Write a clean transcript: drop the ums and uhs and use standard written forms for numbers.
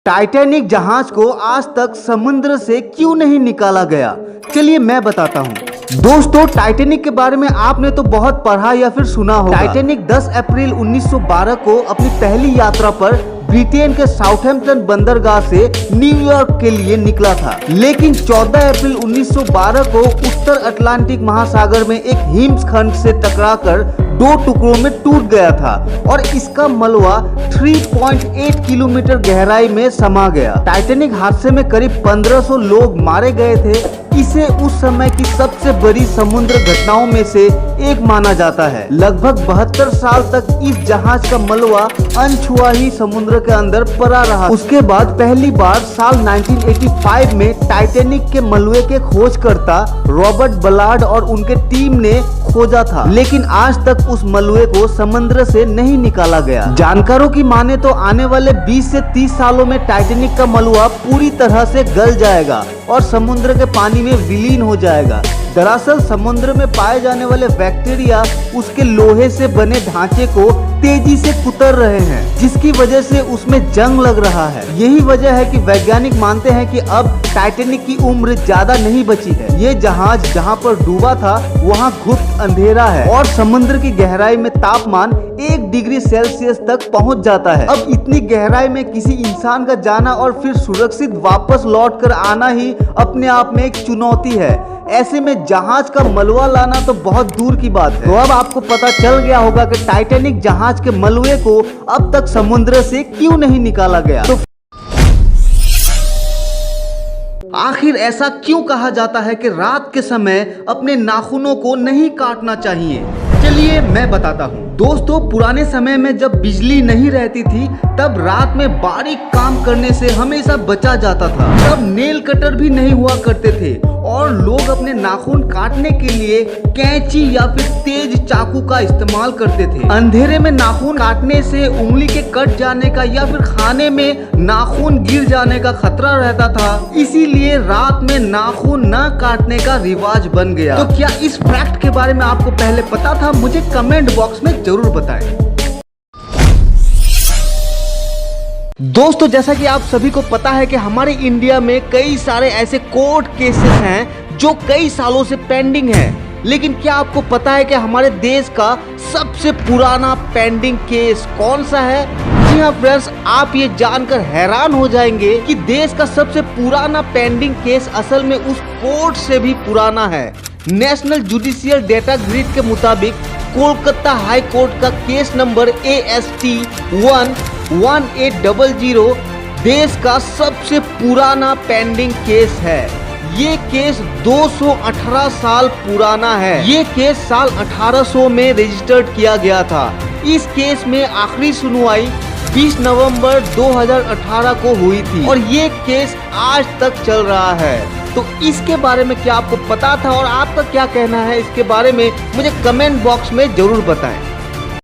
Titanic जहाज को आज तक समुद्र से क्यों नहीं निकाला गया, चलिए मैं बताता हूँ। दोस्तों, टाइटैनिक के बारे में आपने तो बहुत पढ़ा या फिर सुना होगा। टाइटैनिक 10 अप्रैल 1912 को अपनी पहली यात्रा पर ब्रिटेन के साउथहैम्पटन बंदरगाह से न्यूयॉर्क के लिए निकला था, लेकिन 14 अप्रैल 1912 को उत्तर अटलांटिक महासागर में एक हिमस्खंड से टकराकर 2 टुकड़ों में टूट गया था और इसका मलबा 3.8 किलोमीटर गहराई में समा गया। टाइटैनिक हादसे में करीब 1500 लोग मारे गए थे। इसे उस समय की सबसे बड़ी समुद्र घटनाओं में से एक माना जाता है। लगभग 72 साल तक इस जहाज का मलबा अनछुआ ही समुद्र के अंदर पड़ा रहा। उसके बाद पहली बार साल 1985 में टाइटैनिक के मलबे के खोजकर्ता रॉबर्ट बलार्ड और उनके टीम ने खोजा था, लेकिन आज तक उस मलबे को समुद्र से नहीं निकाला गया। जानकारों की माने तो आने वाले 20 से 30 सालों में टाइटैनिक का मलबा पूरी तरह से गल जाएगा और समुद्र के पानी में विलीन हो जाएगा। दरअसल समुद्र में पाए जाने वाले बैक्टीरिया उसके लोहे से बने ढांचे को तेजी से कुतर रहे हैं, जिसकी वजह से उसमें जंग लग रहा है। यही वजह है कि वैज्ञानिक मानते हैं कि अब टाइटैनिक की उम्र ज्यादा नहीं बची है। ये जहाज जहां पर डूबा था वहां गुप्त अंधेरा है और समुद्र की गहराई में तापमान 1 डिग्री सेल्सियस तक पहुंच जाता है। अब इतनी गहराई में किसी इंसान का जाना और फिर सुरक्षित वापस लौट कर आना ही अपने आप में एक चुनौती है। ऐसे में जहाज का मलबा लाना तो बहुत दूर की बात है। तो अब आपको पता चल गया होगा कि टाइटैनिक जहाज के मलबे को अब तक समुद्र से क्यों नहीं निकाला गया। तो आखिर ऐसा क्यों कहा जाता है कि रात के समय अपने नाखूनों को नहीं काटना चाहिए, चलिए मैं बताता हूँ। दोस्तों, पुराने समय में जब बिजली नहीं रहती थी तब रात में बारीक काम करने से हमेशा बचा जाता था। तब नेल कटर भी नहीं हुआ करते थे और लोग अपने नाखून काटने के लिए कैंची या फिर तेज चाकू का इस्तेमाल करते थे। अंधेरे में नाखून काटने से उंगली के कट जाने का या फिर खाने में नाखून गिर जाने का खतरा रहता था, इसीलिए रात में नाखून न काटने का रिवाज बन गया। तो क्या इस फैक्ट के बारे में आपको पहले पता था? मुझे कमेंट बॉक्स में जरूर बताएं। दोस्तों, जैसा कि आप सभी को पता है कि हमारे इंडिया में कई सारे ऐसे कोर्ट केसेस हैं जो कई सालों से पेंडिंग हैं, लेकिन क्या आपको पता है कि हमारे देश का सबसे पुराना पेंडिंग केस कौन सा है? जी हाँ फ्रेंड्स, आप ये जानकर हैरान हो जाएंगे कि देश का सबसे पुराना पेंडिंग केस असल में उस कोर्ट से भी पुराना है। नेशनल जुडिशियल डेटा ग्रिड के मुताबिक कोलकाता हाई कोर्ट का केस नंबर AST 11800 देश का सबसे पुराना पेंडिंग केस है। ये केस 218 साल पुराना है। ये केस साल 1800 में रजिस्टर्ड किया गया था। इस केस में आखिरी सुनवाई 20 नवंबर 2018 को हुई थी और ये केस आज तक चल रहा है। तो इसके बारे में क्या आपको पता था और आपका क्या कहना है इसके बारे में मुझे कमेंट बॉक्स में जरूर बताएं।